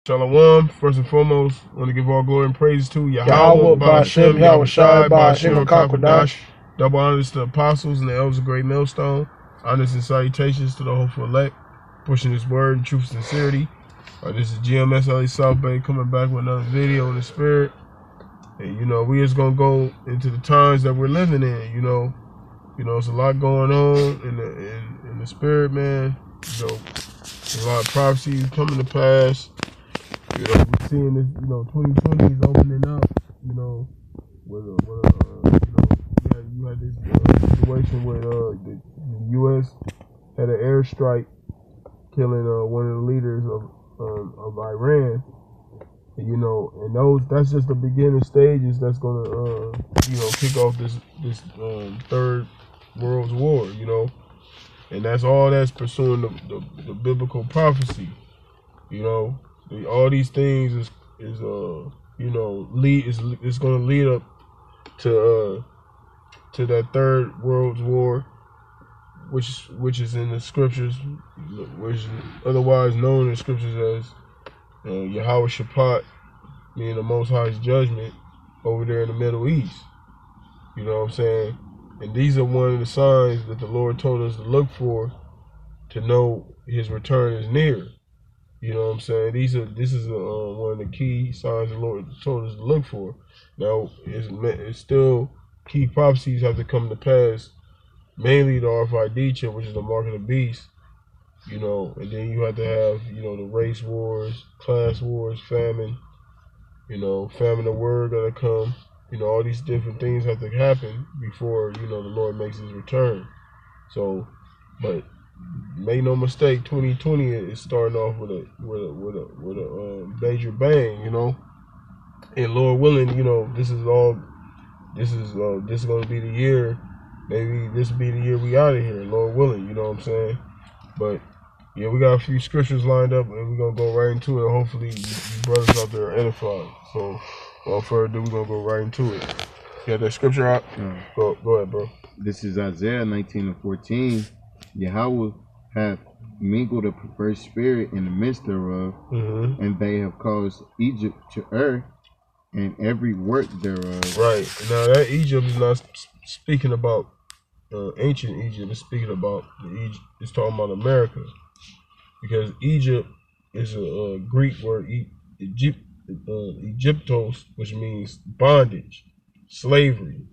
Shalom. First and foremost, I want to give all glory and praise to Yahweh, Ba'ashem, Yahushai, Ba'ashem, HaKakodash. Double honors to the apostles and the elders of Great Millstone. Honors and salutations to the hopeful elect, pushing this word in truth and sincerity. This is GMS LA South Bay coming back with another video in the spirit. And we just gonna go into the times that we're living in. It's a lot going on in the spirit, man. A lot of prophecies coming to pass. We're seeing this, 2020 is opening up, you had this situation where the U.S. had an airstrike killing one of the leaders of Iran. And that's just the beginning stages that's gonna kick off this third world war, and that's pursuing the biblical prophecy, all these things is it's gonna lead up to that third world war, which is in the scriptures, which is otherwise known in the scriptures as Yahweh Shaphat, meaning the Most High's judgment over there in the Middle East. You know what I'm saying? And these are one of the signs that the Lord told us to look for to know His return is near. You know what I'm saying? This is one of the key signs the Lord told us to look for. Now, it's still key prophecies have to come to pass, mainly the RFID chip, which is the mark of the beast. And then you have to have, the race wars, class wars, famine, famine of word gotta come. All these different things have to happen before, the Lord makes His return. So, but make no mistake, 2020 is starting off with a major bang, and Lord willing, this is going to be the year. Maybe this will be the year we out of here, Lord willing. You know what I'm saying? But yeah, we got a few scriptures lined up, and we're gonna go right into it. Hopefully, you brothers out there are edified. So, without further ado, we're gonna go right into it. You got that scripture out? Go ahead, bro. This is Isaiah 19:14. Yahweh hath mingled a perverse spirit in the midst thereof, and they have caused Egypt to err, and every work thereof. Right. Now that Egypt is not speaking about ancient Egypt. It's speaking about it's talking about America, because Egypt is a Greek word, Egyptos, which means bondage, slavery.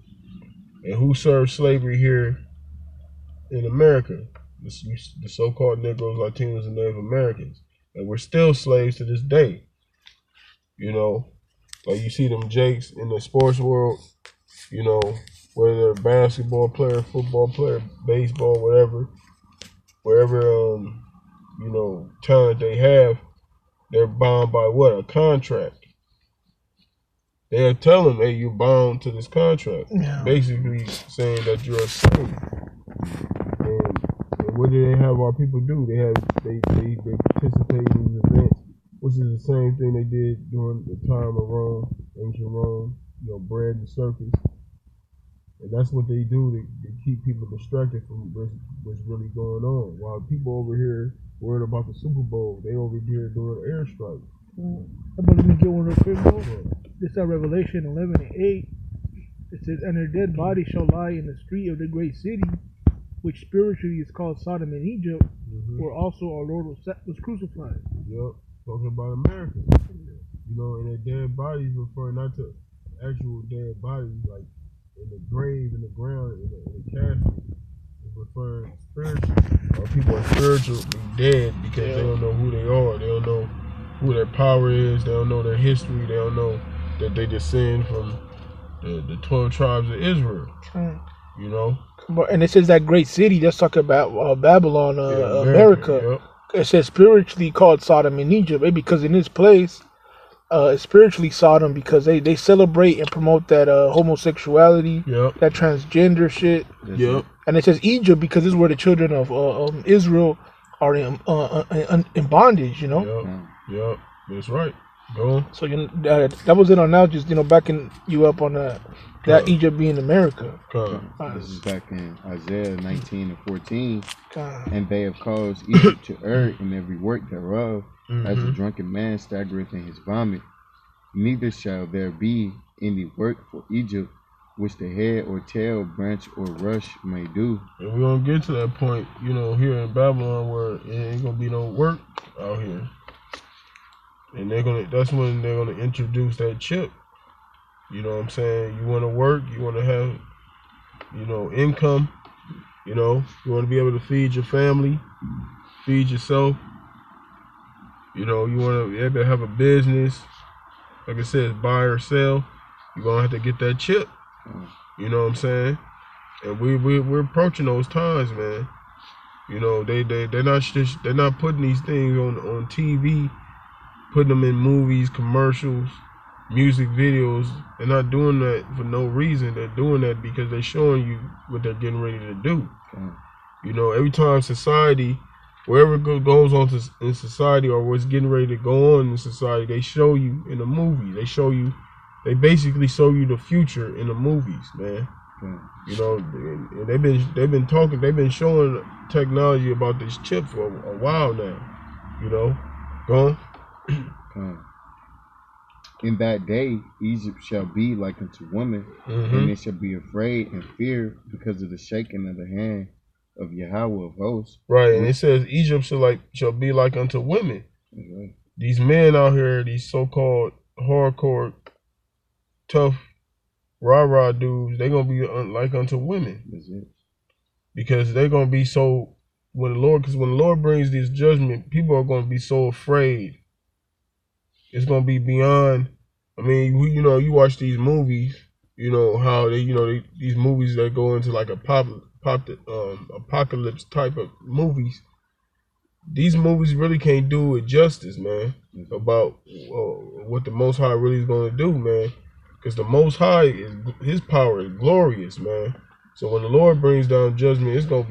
And who served slavery here in America? The so-called Negroes, Latinos, and Native Americans. And we're still slaves to this day. Like you see them jakes in the sports world, whether they're a basketball player, football player, baseball, whatever, wherever, talent they have, they're bound by what? A contract. They'll tell them, hey, you're bound to this contract. Yeah. Basically saying that you're a slave. And what do they have our people do? They participate in these events, which is the same thing they did during the time of Rome, ancient Rome, bread and circus. And that's what they do to keep people distracted from what's really going on. While people over here worried about the Super Bowl, they over here doing airstrikes. But let me get one real quick, bro. This is Revelation 11:8. It says, "And their dead bodies shall lie in the street of the great city, which spiritually is called Sodom and Egypt, where also our Lord was crucified." Yep, talking about America. And their dead bodies referring not to actual dead bodies, like in the grave, in the ground, in the casket. It's referring spiritually. People are spiritually dead because they don't know who they are. They don't know who their power is. They don't know their history. They don't know that they descend from the 12 tribes of Israel. And it says that great city, that's talking about Babylon, America. Yep. It says spiritually called Sodom and Egypt, because in this place, it's spiritually Sodom because they celebrate and promote that homosexuality, that transgender shit. Yep. And it says Egypt because this is where the children of Israel are in bondage. Yep. That's right. Go on. So that was it on now. Just backing you up on that Egypt being America. This is back in Isaiah 19:14. And they have caused Egypt to err in every work thereof, as a drunken man staggereth in his vomit. Neither shall there be any work for Egypt, which the head or tail, branch or rush may do. And we're gonna get to that point, here in Babylon, where it ain't gonna be no work out here. And that's when they're gonna introduce that chip. You know what I'm saying? You wanna work, you wanna have, income, you wanna be able to feed your family, feed yourself. You wanna be able to have a business. Like I said, buy or sell. You're gonna have to get that chip. You know what I'm saying? And we're approaching those times, man. They're not putting these things on TV, putting them in movies, commercials, music videos. They're not doing that for no reason. They're doing that because they're showing you what they're getting ready to do. Every time society, wherever it goes on in society or what's getting ready to go on in society, they show you in a movie. They basically show you the future in the movies, man. And they've been showing technology about this chip for a while now. Go on. In that day, Egypt shall be like unto women, and they shall be afraid and fear because of the shaking of the hand of Yahweh of hosts. Right, and it says Egypt shall be like unto women. Right. These men out here, these so-called hardcore, tough, rah-rah dudes, they're going to be like unto women. That's it. Because they're going to be so, when the Lord brings this judgment, people are going to be so afraid. It's going to be beyond, you watch these movies, how these movies that go into like apocalypse type of movies. These movies really can't do it justice, man, about what the Most High really is going to do, man. Because the Most High, his power is glorious, man. So when the Lord brings down judgment, it's gonna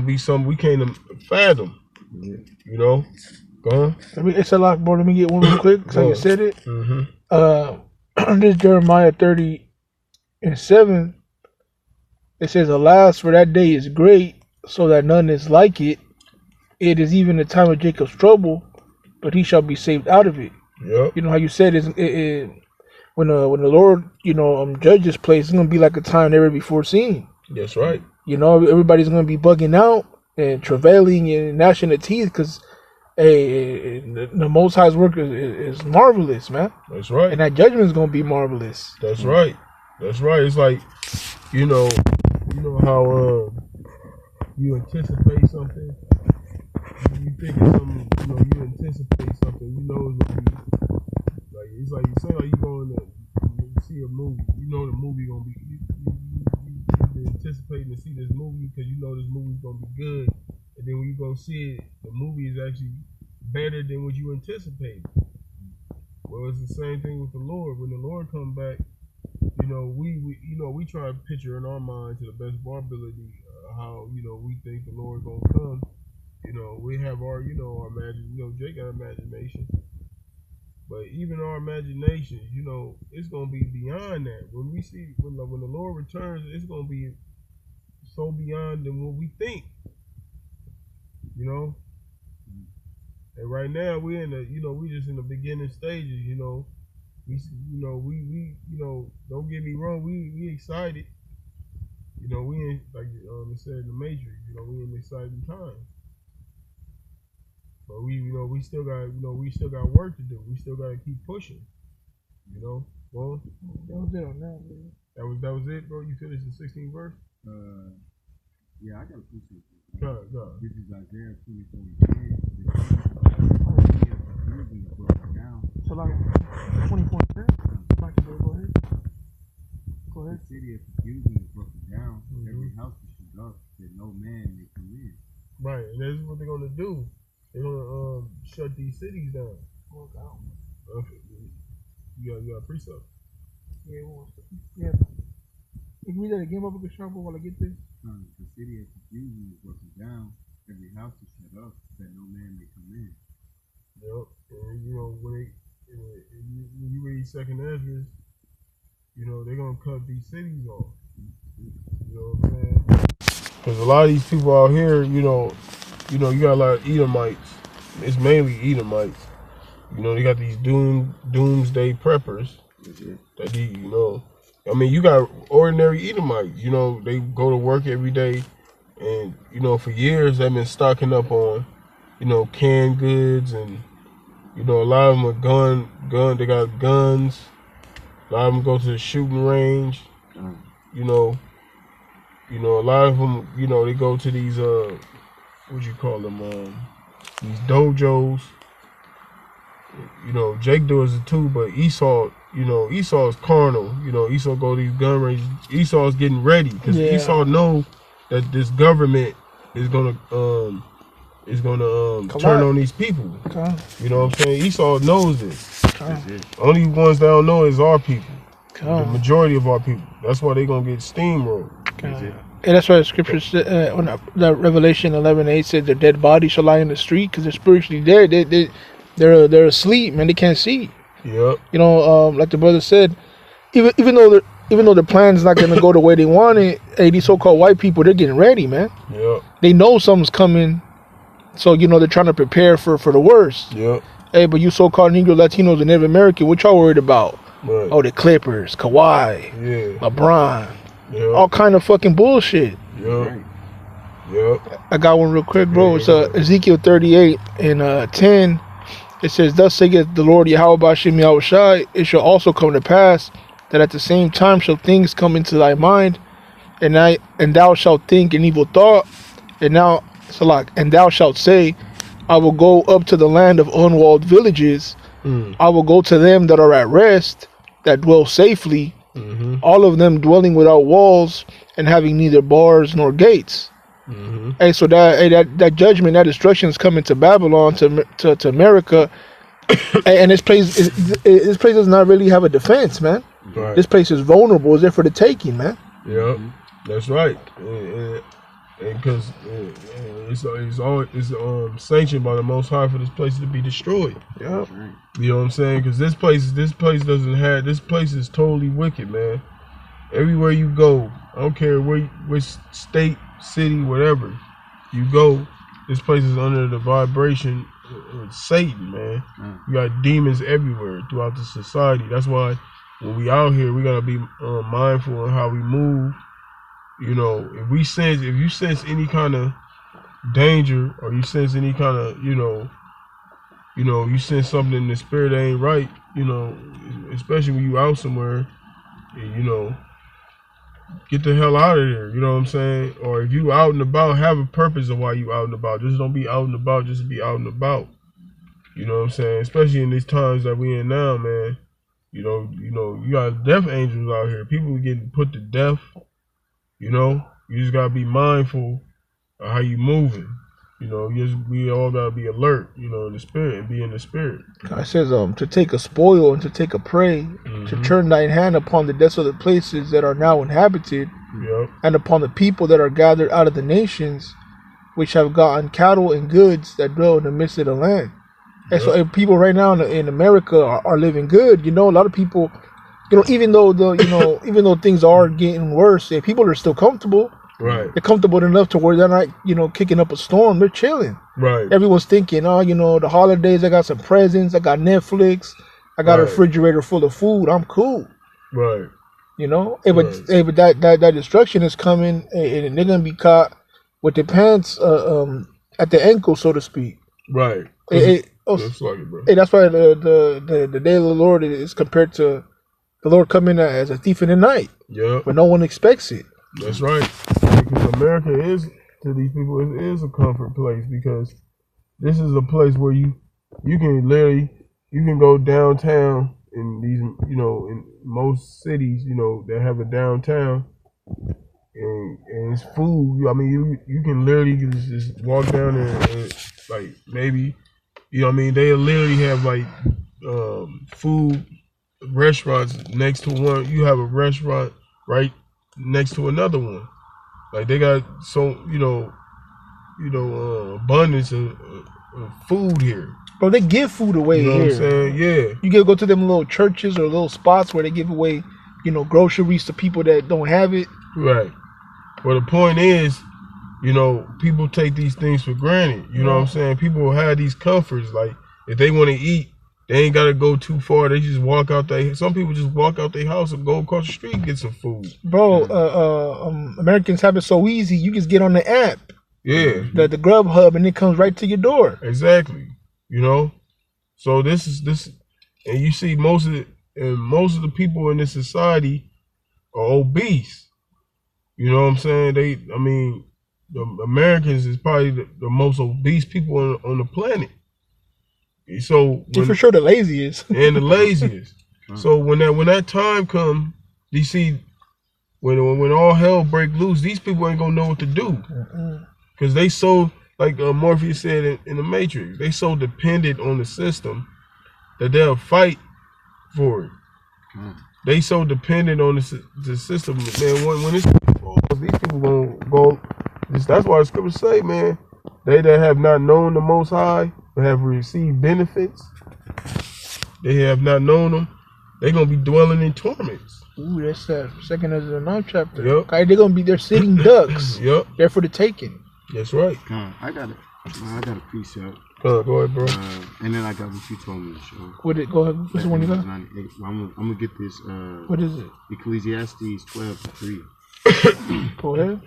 be something we can't fathom. Go on. It's a lot, bro. Let me get one real quick, because you said it. This Jeremiah 30:7. It says, "Alas, for that day is great, so that none is like it. It is even the time of Jacob's trouble, but he shall be saved out of it." Yep. You know how you said when the Lord, judge this place, it's gonna be like a time never before seen. That's right. Everybody's gonna be bugging out and travailing and gnashing their teeth because the Most High's work is marvelous, man. That's right. And that judgment is gonna be marvelous. That's right. That's right. It's like, how you anticipate something. You think of something, you anticipate something, it's gonna be like, it's like you say, like you go in there, you see a movie, the movie gonna be, you've been anticipating to see this movie because this movie's gonna be good, and then when you go see it, the movie is actually better than what you anticipated. Well, it's the same thing with the Lord. When the Lord come back, we try to picture in our mind to the best of our ability how we think the Lord gonna come. We have our our Jake got imagination. But even our imagination, it's gonna be beyond that. When we see when the Lord returns, it's gonna be so beyond than what we think. And right now we're in we just in the beginning stages. We don't get me wrong, we excited. We in, like it said in the Matrix. We in exciting times. But we still got work to do. We still got to keep pushing. Well, that was it on that, man. That was it, bro. You finished the 16th verse. Yeah, I got a question. Go. This is Isaiah 24:10. So like 24:10. Go ahead. The city of confusion is broken down. Every house is shut up, that no man may come in. Right, and that's what they're gonna do. They're gonna shut these cities down. You got a precept. Yeah. Can you read that again, Bubba Sharp, while I get this? The city of confusion is broken down. Every house is shut up, that no man may come in. Yep. And when you read Second Ezra, they're gonna cut these cities off. You know what I'm saying? Because a lot of these people out here, you got a lot of Edomites it's mainly Edomites. You know, they got these doomsday preppers that you know. I mean, you got ordinary Edomites. You know, they go to work every day, and you know, for years they've been stocking up on, you know, canned goods, and you know, a lot of them are gun. They got guns. A lot of them go to the shooting range. You know, a lot of them, you know, they go to these what you call them, these dojos. You know, Jake does it too, but Esau, you know, Esau is carnal. You know, Esau go to these gun ranges. Esau is getting ready because Esau know that this government is gonna turn on these people. You know what I'm saying? Esau knows this. Only ones that don't know is our people. The majority of our people. That's why they gonna get steamrolled. And that's why the scripture said, the Revelation 11:8 said their dead bodies shall lie in the street because they're spiritually dead. They're asleep, man. They can't see. Yep. You know, like the brother said, even though their plan's not gonna go the way they want it, hey, these so-called white people, they're getting ready, man. Yep. They know something's coming, so you know they're trying to prepare for the worst. Yep. Hey, but you so-called Negro, Latinos, and Native American, what y'all worried about? Right. Oh, the Clippers, Kawhi, LeBron, all kind of fucking bullshit. Yep. Yep. I got one real quick, bro. It's Ezekiel 38 and 10. It says, "Thus saith the Lord Yahweh Bashim Yahushai, it shall also come to pass that at the same time shall things come into thy mind, and thou shalt think an evil thought, and thou shalt say, I will go up to the land of unwalled villages. I will go to them that are at rest, that dwell safely, all of them dwelling without walls and having neither bars nor gates." Hey, so that judgment, that destruction is coming to Babylon, to America, and this place does not really have a defense, man. Right. This place is vulnerable. It's there for the taking, man. Yep, that's right. And because it's sanctioned by the Most High for this place to be destroyed. Yep. You know what I'm saying? Because this place is totally wicked, man. Everywhere you go, I don't care which state, city, whatever you go, this place is under the vibration of Satan, man. You got demons everywhere throughout the society. That's why when we out here, we gotta be mindful of how we move. You know, if you sense any kind of danger, or you sense any kind of, you sense something in the spirit that ain't right, you know, especially when you out somewhere, you know, get the hell out of there, you know what I'm saying? Or if you out and about, have a purpose of why you out and about. Just don't be out and about, just be out and about. You know what I'm saying? Especially in these times that we in now, man. You know, you got death angels out here. People getting put to death. You know, you just gotta be mindful of how you moving. You know, we all gotta be alert, you know, in the spirit, and be in the spirit. God says, to take a spoil and to take a prey, to turn thine hand upon the desolate places that are now inhabited, and upon the people that are gathered out of the nations, which have gotten cattle and goods that dwell in the midst of the land. And so people right now in America are living good. You know, a lot of people, you know, even though things are getting worse, people are still comfortable. Right. They're comfortable enough to where they're not, you know, kicking up a storm. They're chilling. Right. Everyone's thinking, oh, you know, the holidays, I got some presents, I got Netflix, I got a refrigerator full of food. I'm cool. Right. You know? But that destruction is coming, and they're gonna be caught with their pants at the ankle, so to speak. Right. That's like it, bro. That's why the day of the Lord is compared to the Lord coming as a thief in the night. Yeah. But no one expects it. That's right. Because America is, to these people, it is a comfort place, because this is a place where you can go downtown in these, you know, in most cities, you know, that have a downtown, and it's food. I mean, you can literally just walk down there and like, maybe, you know what I mean, they literally have like food restaurants next to one. You have a restaurant right next to another one. Like, they got abundance of food here. Bro, they give food away here. You know what I'm saying? Yeah. You can go to them little churches or little spots where they give away, you know, groceries to people that don't have it. Right. Well, the point is, you know, people take these things for granted. You know what I'm saying? People have these comforts. Like, if they want to eat, they ain't got to go too far. They just walk out some people just walk out their house and go across the street and get some food. Bro, Americans have it so easy. You just get on the app. Yeah. The Grubhub, and it comes right to your door. Exactly. You know? So this, and you see most of the people in this society are obese. You know what I'm saying? The Americans is probably the most obese people on the planet. So they're for sure the laziest. And the laziest. So when that time comes, you see, when all hell break loose, these people ain't gonna know what to do, because they so, like Morpheus said in the Matrix, they so dependent on the system that they'll fight for it. They so dependent on the system, man. When it's these people gonna go. That's why the scriptures say, man, they that have not known the Most High but have received benefits, they have not known them. They're gonna be dwelling in torments. Ooh, that's that second of the 9th chapter. Yep. Okay, they're gonna be there sitting ducks. Yep. They're for the taking. That's right. I got a precept. Go ahead, bro. And then I got what you told me to show. What it? Go ahead. What's the one you got? I'm gonna get this. What is it? Ecclesiastes 12:3. Go ahead.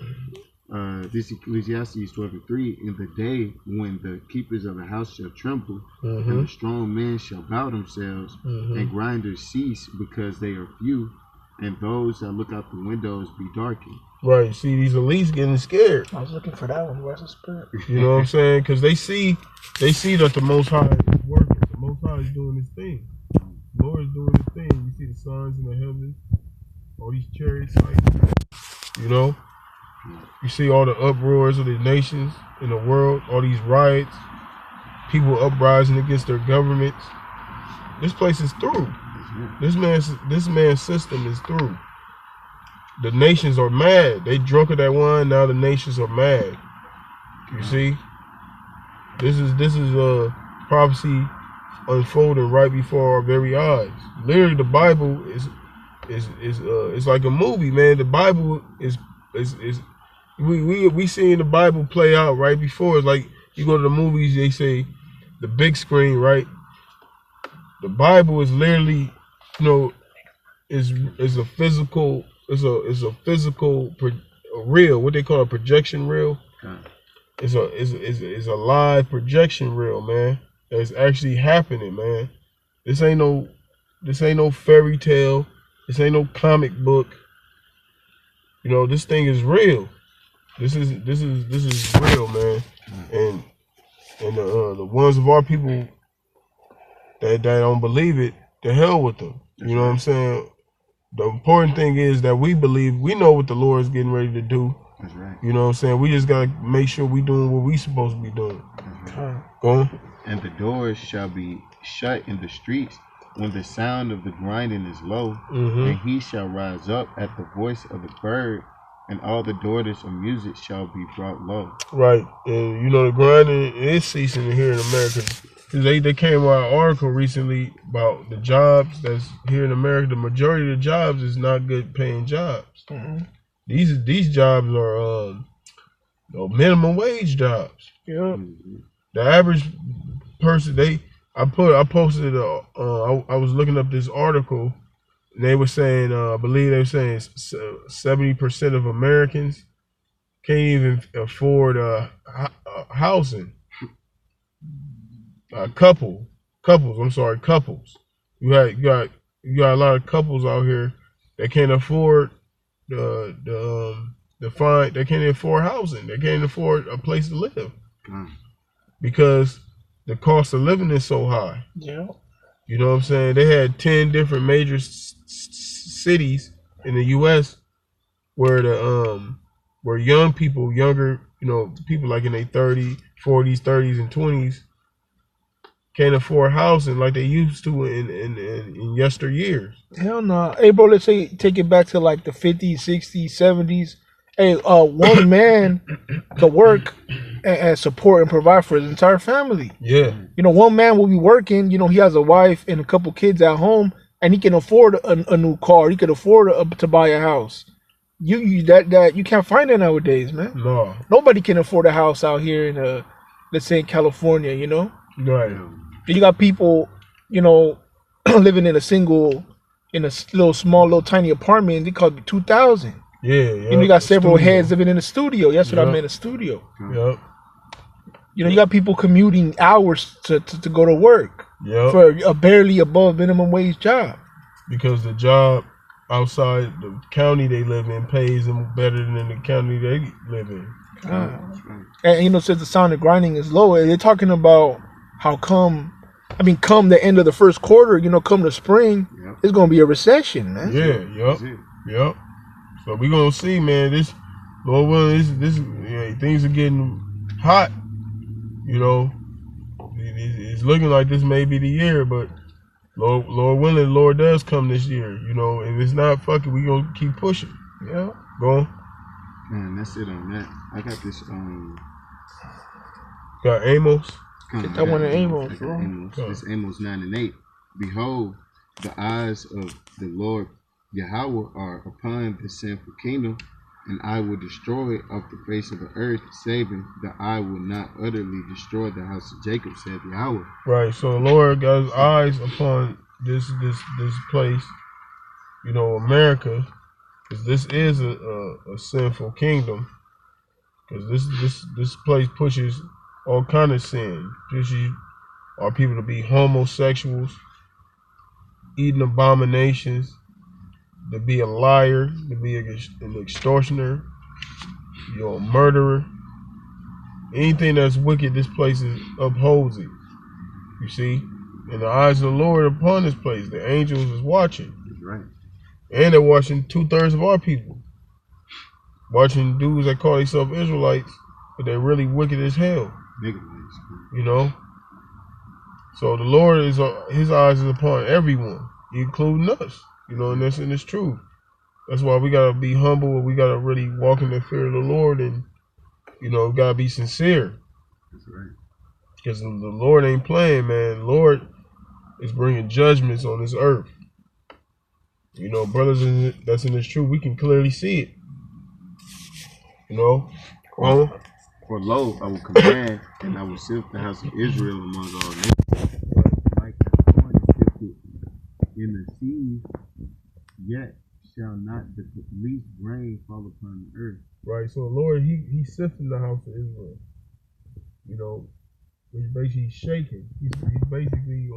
This Ecclesiastes 12:3. In the day when the keepers of the house shall tremble, and the strong men shall bow themselves, and grinders cease because they are few, and those that look out the windows be darkened. Right. See, these elites getting scared. I was looking for that one. Where's the spirit? You know what I'm saying? Because they see that the Most High is working. The Most High is doing his thing. The Lord is doing his thing. You see the signs in the heavens, all these chariots, you know. You see all the uproars of the nations in the world, all these riots, people uprising against their governments. This place is through. This man's system is through. The nations are mad. They drunk of that wine. Now the nations are mad. You see, this is a prophecy unfolding right before our very eyes. Literally, the Bible is it's like a movie, man. The Bible is we seeing the Bible play out right before. It's like you go to the movies, they say the big screen, right? The Bible is literally, you know, is a physical. It's a physical reel, what they call a projection reel. It's a live projection reel, man. That's actually happening, man. This ain't no fairy tale. This ain't no comic book. You know, this thing is real. This is real, man. And the ones of our people that don't believe it, the hell with them. You know what I'm saying? The important thing is that we believe, we know what the Lord is getting ready to do. That's right. You know what I'm saying? We just gotta make sure we doing what we supposed to be doing. Right. Go on. And the doors shall be shut in the streets when the sound of the grinding is low, and he shall rise up at the voice of the bird, and all the daughters of music shall be brought low. Right. And you know, the grinding is ceasing here in America. They came out an article recently about the jobs that's here in America. The majority of the jobs is not good paying jobs. These jobs are minimum wage jobs. Yeah. The average person, I posted I was looking up this article, and they were saying I believe they were saying 70% of Americans can't even afford housing. Couples. You got a lot of couples out here that can't afford they can't afford housing. They can't afford a place to live because the cost of living is so high. Yeah. You know what I'm saying? They had 10 different major cities in the U.S. where where younger, you know, people like in their 40s, 30s, and 20s can't afford housing like they used to in yesteryears. Hell no. Hey, bro, let's say take it back to like the 50s, 60s, 70s. Hey, one man could work and support and provide for his entire family. Yeah. You know, one man will be working. You know, he has a wife and a couple kids at home, and he can afford a new car. He can afford to buy a house. You that you can't find it nowadays, man. No. Nobody can afford a house out here in let's say in California, you know? Right. You got people, you know, living in a little small, little tiny apartment. They call it 2,000. Yeah. And you got several heads living in a studio. That's what I meant, a studio. Yep. You know, you got people commuting hours to go to work for a barely above minimum wage job. Because the job outside the county they live in pays them better than the county they live in. And you know, since the sound of grinding is low, they're talking about how come the end of the first quarter, you know, come the spring, it's gonna be a recession, man. Yep. So we gonna see, man. This Lord willing, this things are getting hot. You know, it's looking like this may be the year, but Lord willing, Lord does come this year. You know, if it's not, fuck it, we gonna keep pushing. Yeah. Go on. Man, that's it on that. I got this. Got Amos. I want an Amos, bro. It's Amos 9:8. Behold, the eyes of the Lord Yahweh are upon the sinful kingdom, and I will destroy it off the face of the earth, saving that I will not utterly destroy the house of Jacob, said Yahweh. Right. So the Lord got his eyes upon this place, you know, America, because this is a sinful kingdom. Because this place pushes all kind of sin. Pushes our people to be homosexuals, eating abominations, to be a liar, to be an extortioner, you know, a murderer. Anything that's wicked, this place upholds it. You see? And the eyes of the Lord are upon this place. The angels is watching. That's right. And they're watching 2/3 of our people. Watching dudes that call themselves Israelites, but they're really wicked as hell. You know? So the Lord his eyes is upon everyone, including us. You know, and it's true. That's why we gotta be humble and we gotta really walk in the fear of the Lord, and you know, gotta be sincere. That's right. Because the Lord ain't playing, man. The Lord is bringing judgments on this earth. You know, brothers that's in this truth, we can clearly see it. You know? For lo, I will command, and I will sift the house of Israel among all nations. Like the corn is sifted in the sea, yet shall not the least grain fall upon the earth. Right. So the Lord, he sifting the house of Israel. You know, which basically shaking. He's basically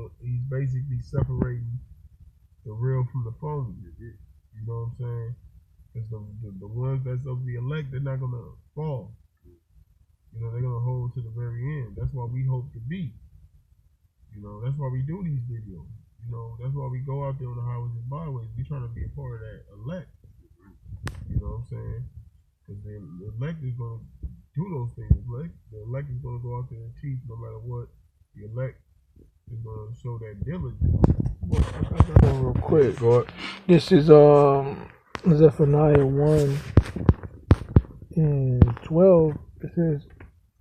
separating the real from the phony. You know what I'm saying? Because the ones that's of the elect, they're not gonna fall. You know, they're gonna hold to the very end. That's why we hope to be. You know, that's why we do these videos. You know, that's why we go out there on the highways and byways. We trying to be a part of that elect. You know what I'm saying? Because the elect is gonna do those things. The elect is gonna go out there and teach no matter what. The elect is gonna show that diligence. Real quick. This is Zephaniah 1:12. It says,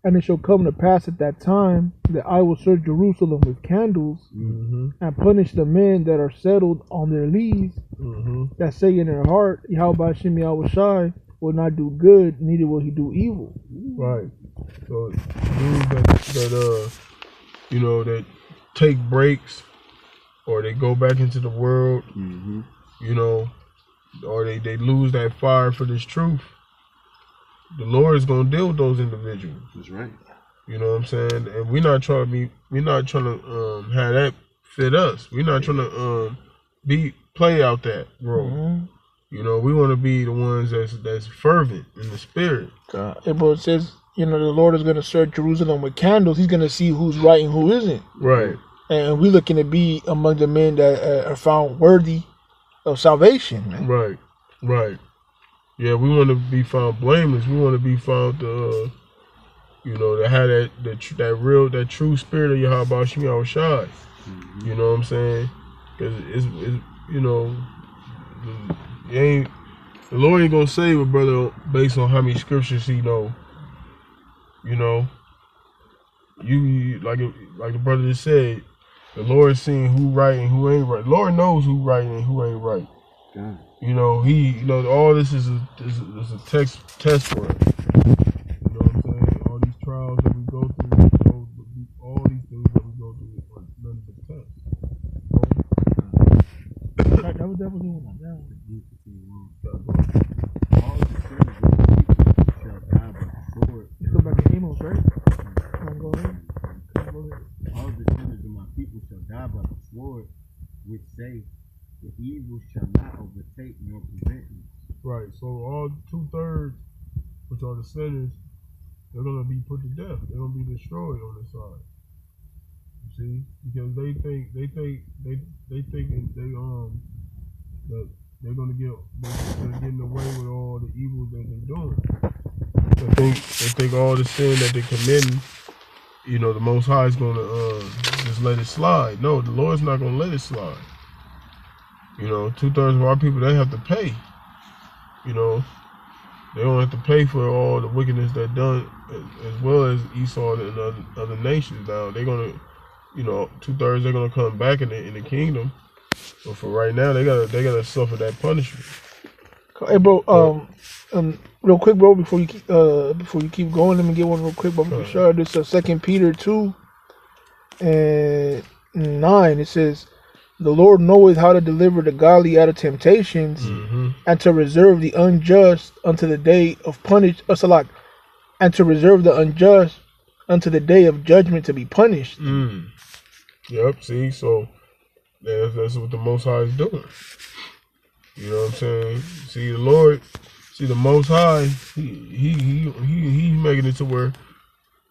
"And it shall come to pass at that time that I will search Jerusalem with candles, and punish the men that are settled on their lees, that say in their heart, Yahweh Hashem Yahushai will not do good, neither will he do evil." Right. So dudes that you know, that take breaks, or they go back into the world, you know, or they lose that fire for this truth. The Lord is gonna deal with those individuals. That's right. You know what I'm saying? And we're not trying to have that fit us. We're not trying to play out that role. You know, we want to be the ones that's fervent in the spirit. It says, you know, the Lord is gonna search Jerusalem with candles. He's gonna see who's right and who isn't. Right. And we're looking to be among the men that are found worthy of salvation, man. Right. Yeah, we want to be found blameless. We want to be found, you know, to have that true spirit of Yahweh Hashem Yahushai. You know what I'm saying? Because it's you know, the Lord ain't gonna save a brother based on how many scriptures he know. You know, you like the brother just said, the Lord is seeing who right and who ain't right. The Lord knows who right and who ain't right. You know, all this is a test for us. You know what I'm saying? All these trials that we go through, all these things that we go through are none but tests. That was definitely one. All the sinners of the people shall die by the sword. You still back in Amos, right? Go ahead. All the sinners of my people shall die by the sword, which say, the evil shall not overtake nor prevent me. Right. So all 2/3, which are the sinners, they're gonna be put to death. They're gonna be destroyed on this side. You see, because they think that they're getting away with all the evil that they're doing. They think all the sin that they're committing, you know, the Most High is gonna just let it slide. No, the Lord's not gonna let it slide. You know, 2/3 of our people, they have to pay. You know, they don't have to pay for all the wickedness they've done, as well as Esau and other nations. Now they're gonna, you know, 2/3 they're gonna come back in the kingdom, but for right now they gotta suffer that punishment. Hey, bro. Real quick, bro. Before you keep going, let me get one real quick. But for sure, this is 2 Peter 2:9. It says, "The Lord knoweth how to deliver the godly out of temptations, and to reserve the unjust unto the day of and to reserve the unjust unto the day of judgment to be punished." Yep. See, so that's what the Most High is doing. You know what I'm saying? See, the Most High, he's making it to where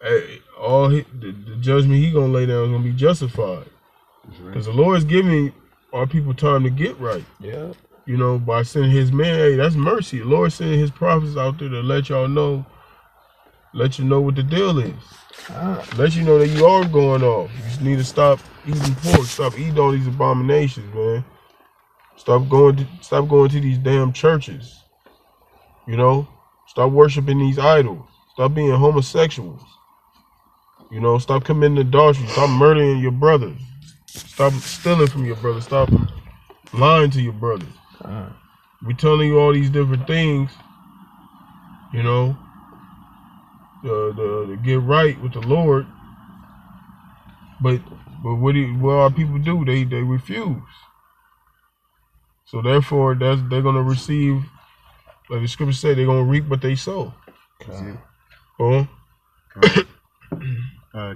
the judgment he gonna lay down is gonna be justified. Because the Lord's giving our people time to get right. Yeah. You know, by sending his man, hey, that's mercy. The Lord sending his prophets out there to let you know what the deal is. Let you know that you are going off. You just need to stop eating pork, stop eating all these abominations, man. Stop going to these damn churches. You know? Stop worshiping these idols. Stop being homosexuals. You know, stop committing adultery. Stop murdering your brothers. Stop stealing from your brother. Stop lying to your brother. We're telling you all these different things, you know, to get right with the Lord. But what our people do? They refuse. So therefore, they're gonna receive, like the scripture said, they're gonna reap what they sow.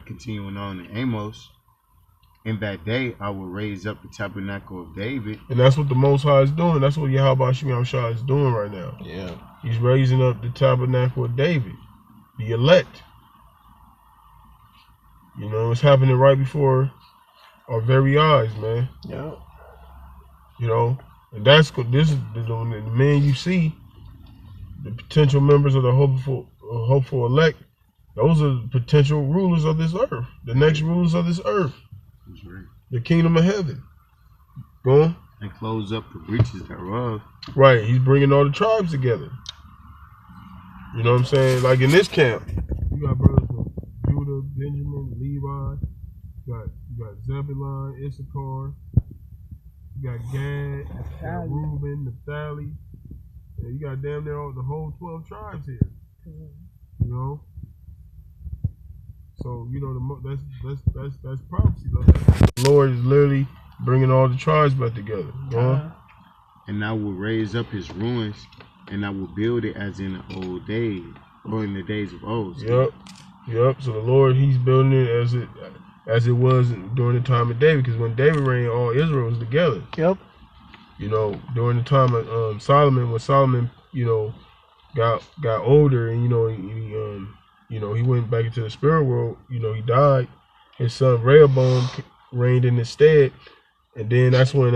Continuing on in Amos. In that day, I will raise up the tabernacle of David. And that's what the Most High is doing. That's what Yahweh Shem Shah is doing right now. Yeah. He's raising up the tabernacle of David, the elect. You know, it's happening right before our very eyes, man. Yeah. You know, and this is the men you see, the potential members of the hopeful elect. Those are the potential rulers of this earth, the next rulers of this earth. That's right. The kingdom of heaven. Go on. And close up the breaches thereof. Right. He's bringing all the tribes together. You know what I'm saying? Like in this camp, you got brothers from Judah, Benjamin, Levi. You got Zebulun, Issachar. You got Gad, Reuben, Naphtali. Yeah, you got damn near the whole 12 tribes here. You know. So you know that's prophecy. The Lord is literally bringing all the tribes back together. And I will raise up his ruins, and I will build it as in the old days, or in the days of old. Yep. So the Lord, he's building it as it was during the time of David, because when David reigned, all Israel was together. Yep. You know, during the time of Solomon, when Solomon, you know, got older, and he went back into the spirit world. You know, he died. His son Rehoboam reigned in his stead, and then that's when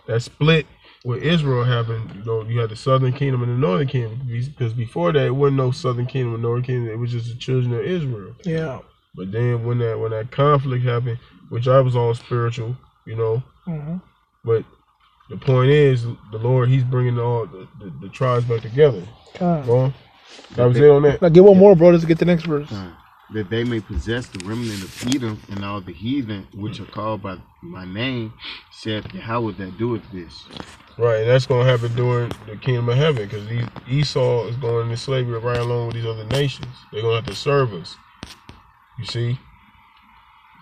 that split with Israel happened. You know, you had the southern kingdom and the northern kingdom, because before that, it wasn't no southern kingdom and northern kingdom. It was just the children of Israel. Yeah. But then when that conflict happened, which I was all spiritual, you know, but the point is, the Lord, he's bringing all the tribes back together. That was it on that. Now get one more, bro. Let's get the next verse. that they may possess the remnant of Edom and all the heathen which are called by my name, saith Yahweh that doeth this. Right, and that's going to happen during the kingdom of heaven, because Esau is going into slavery right along with these other nations. They're going to have to serve us. You see?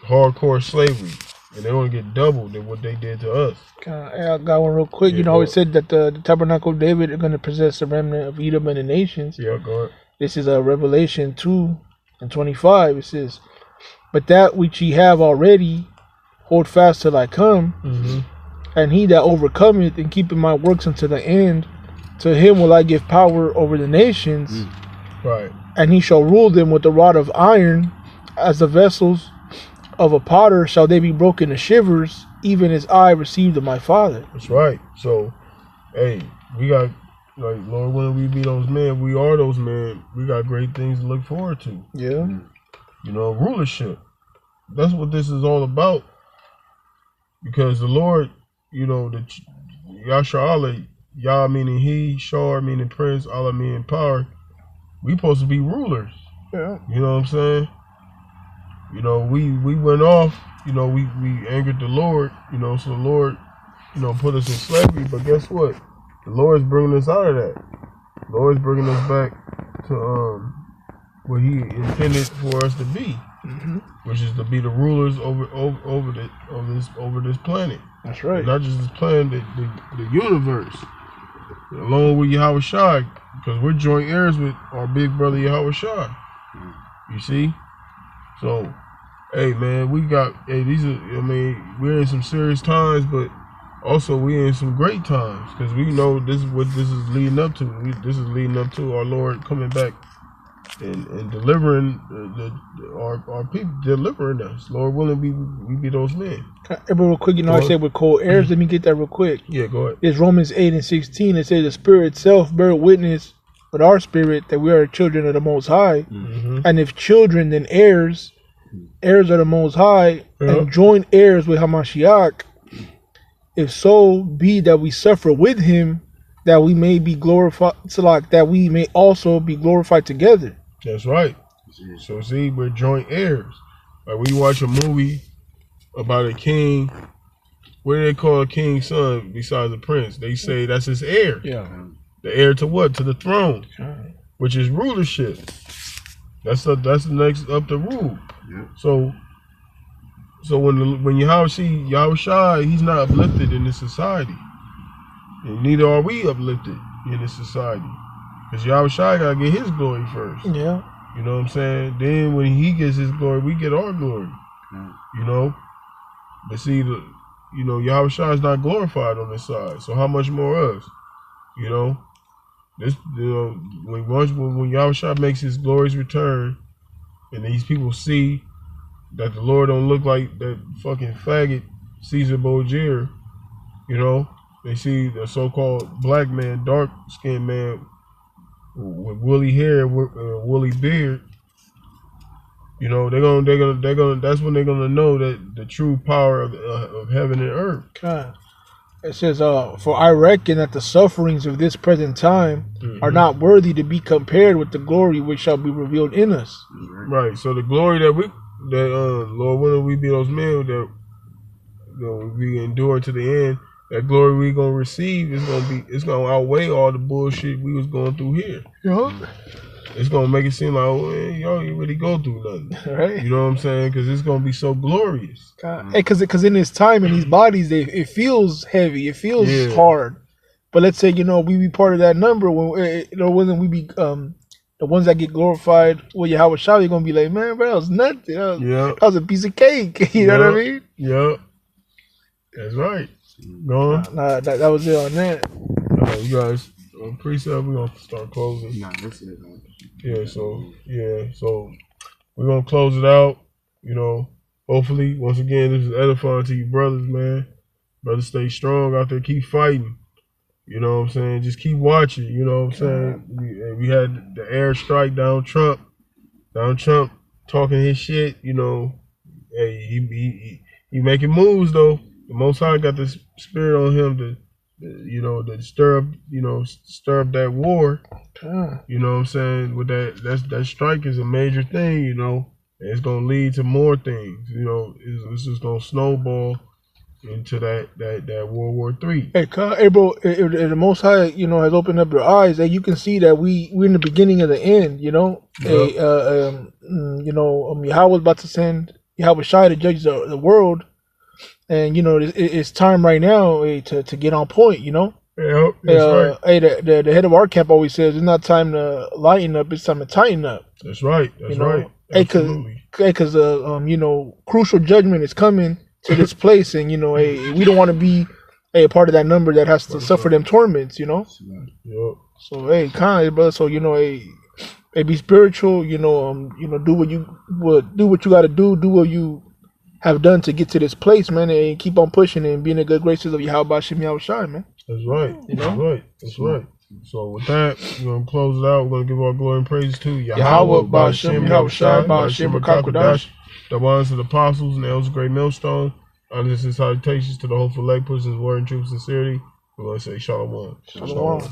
Hardcore slavery. And they're going to get double than what they did to us. I got one real quick. Yeah, it said that the tabernacle of David are going to possess the remnant of Edom and the nations. Yeah, go ahead. This is Revelation 2:25. It says, but that which ye have already, hold fast till I come. Mm-hmm. And he that overcometh and keepeth my works unto the end, to him will I give power over the nations. Right. And he shall rule them with a rod of iron, as the vessels of a potter shall they be broken to shivers, even as I received of my Father. That's right. So, hey, we got, like, Lord, when we be those men, we are those men. We got great things to look forward to. Yeah. You know, rulership. That's what this is all about. Because the Lord, you know, the Yasha Allah, Yah meaning he, Shar meaning prince, Allah meaning power. We supposed to be rulers. Yeah. You know what I'm saying? You know, we went off, you know, we angered the Lord, you know, so the Lord, you know, put us in slavery. But guess what? The Lord's bringing us out of that. The Lord's bringing us back to what he intended for us to be, which is to be the rulers over this planet. That's right. And not just this planet, the universe, along with Yahweh Shai, because we're joint heirs with our big brother Yahweh Shai. You see? So, hey man, we're in some serious times, but also we're in some great times, because we know this is what this is leading up to. This is leading up to our Lord coming back and delivering our people, delivering us. Lord willing, we be those men. Real quick, you know, I said we're co-heirs. Let me get that real quick. Yeah, go ahead. It's Romans 8:16. It says the Spirit itself bear witness with our spirit that we are children of the Most High. Mm-hmm. And if children, then heirs of the Most High, and joint heirs with Hamashiach. If so be that we suffer with him, that we may be glorified, that we may also be glorified together. That's right. So see, we're joint heirs. Like we watch a movie about a king. What do they call a king's son besides a prince? They say that's his heir. Yeah. The heir to what? To the throne, which is rulership. That's the next up to rule. Yeah. So when Yahweh Shai, he's not uplifted in this society, and neither are we uplifted in this society, because Yahweh Shai gotta get his glory first. Yeah. You know what I'm saying? Then when he gets his glory, we get our glory. You know, but see, Yahweh Shai is not glorified on this side. So how much more us? You know, when Yahweh Shai makes his glorious return, and these people see that the Lord don't look like that fucking faggot Caesar Borgia, you know, they see the so-called black man, dark-skinned man with woolly hair, woolly beard. You know, they're gonna. That's when they're gonna know that the true power of heaven and earth. Okay. It says, "For I reckon that the sufferings of this present time are not worthy to be compared with the glory which shall be revealed in us." Right. So the glory that Lord willing, we be those men that we endure to the end. That glory we gonna receive it's gonna outweigh all the bullshit we was going through here. Yeah. It's gonna make it seem like, y'all ain't really go through nothing. Right. You know what I'm saying? Because it's gonna be so glorious. Because in this time, in these bodies, it feels heavy. It feels hard. But let's say, we be part of that number when we be the ones that get glorified with Yahweh Shai, you're gonna be like, man, bro, that was nothing. That was a piece of cake. You know what I mean? Yeah. That's right. Go on. That was it on that. You guys, precept, we're gonna start closing. Nah, that's it, man. So we're gonna close it out. Hopefully, once again, this is edifying to you brothers, man. Brothers, stay strong out there, keep fighting. You know what I'm saying? Just keep watching. You know what I'm saying? We had the airstrike down Trump. Talking his shit. Hey, he making moves though. The Most High got this spirit on him to stir up that war. You know what I'm saying? With that strike is a major thing. And it's gonna lead to more things. You know, it's just gonna snowball into that World War III. Hey, bro, if the Most High, you know, has opened up your eyes, that you can see that we're in the beginning of the end. You know, you know, Yahweh was about to send Yahweh Shai to judge the world, and you know, it's time right now to get on point. You know. Yeah, that's right. Hey, the head of our camp always says it's not time to lighten up; it's time to tighten up. That's right. That's right. Because you know, crucial judgment is coming to this place, and you know, we don't want to be a part of that number that has to suffer them torments. You know. Yep. So kind, brother. So you know, be spiritual. You know, do what you got to do. Do what you have done to get to this place, man, and keep on pushing and being in the good graces of Yahweh Shem Yahweh Shai, man. That's right. That's right. So with that, we're gonna close it out. We're gonna give our glory and praise to Yahweh Ba'Shem Yahweh Shai Ba'Shem Rakakwadash. The ones of the apostles and the elders of Great Millstone. Honors and salutations to the hopeful leg, pushing his word and truth and sincerity. We're gonna say Shalom. Shalom.